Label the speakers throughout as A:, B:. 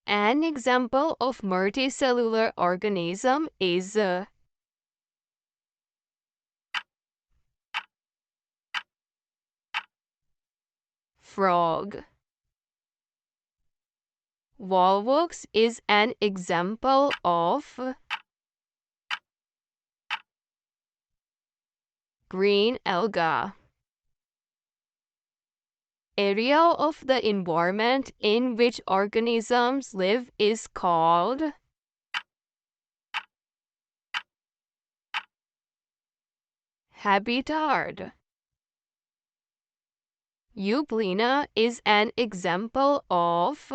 A: An example of multicellular organism is frog. Walrus is an example of green alga. Area of the environment in which organisms live is called habitat. Euglena is an example of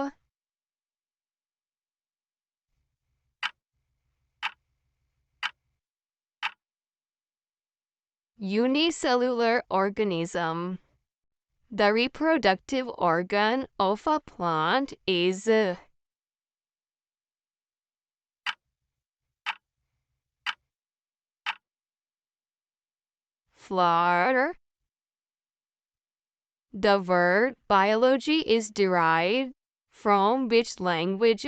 A: unicellular organism. The reproductive organ of a plant is flower. The word biology is derived from which language?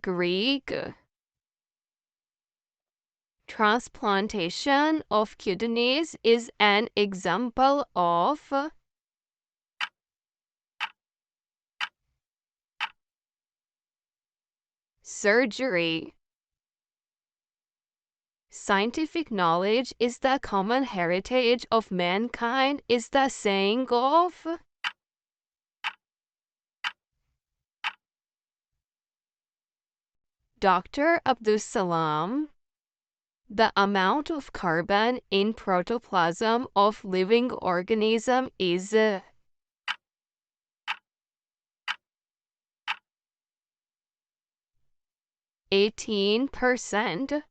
A: Greek. Transplantation of kidneys is an example of surgery. Scientific knowledge is the common heritage of mankind is the saying of Dr. Abdus Salam. The amount of carbon in protoplasm of living organism is 18%.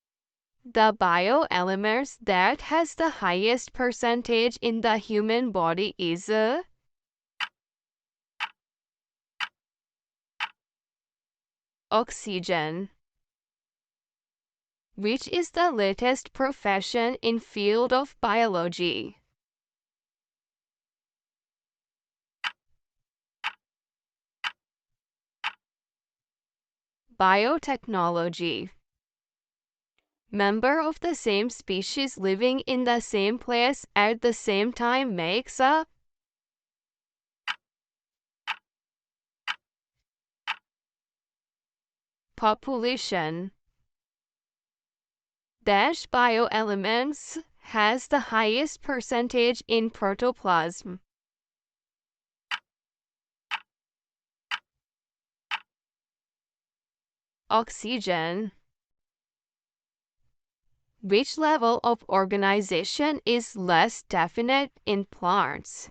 A: The bioelements that has the highest percentage in the human body is oxygen. Which is the latest profession in field of biology? Biotechnology. Member of the same species living in the same place at the same time makes a population. Dash bioelements has the highest percentage in protoplasm. Oxygen. Which level of organization is less definite in plants?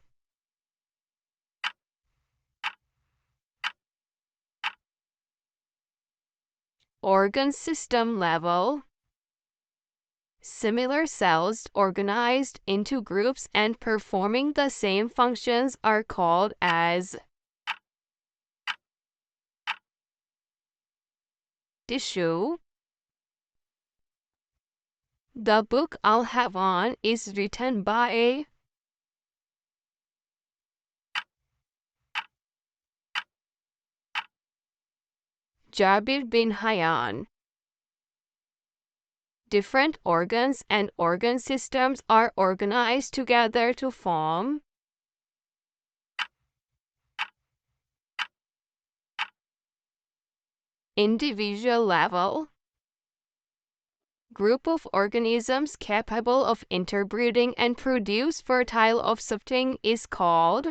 A: Organ system level. Similar cells organized into groups and performing the same functions are called as tissue. The book Al-Havan is written by Jabir bin Hayyan. Different organs and organ systems are organized together to form individual level. Group of organisms capable of interbreeding and produce fertile offspring is called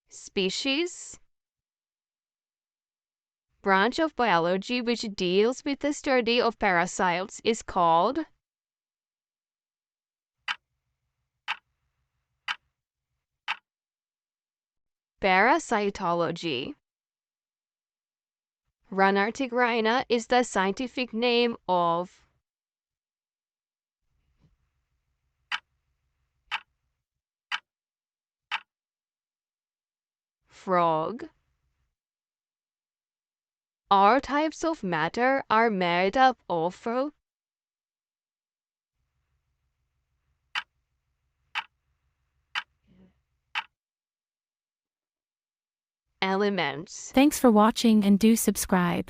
A: species. Branch of biology which deals with the study of parasites is called parasitology. Ranartigrina is the scientific name of frog. All types of matter are made up of elements.
B: Thanks for watching and do subscribe.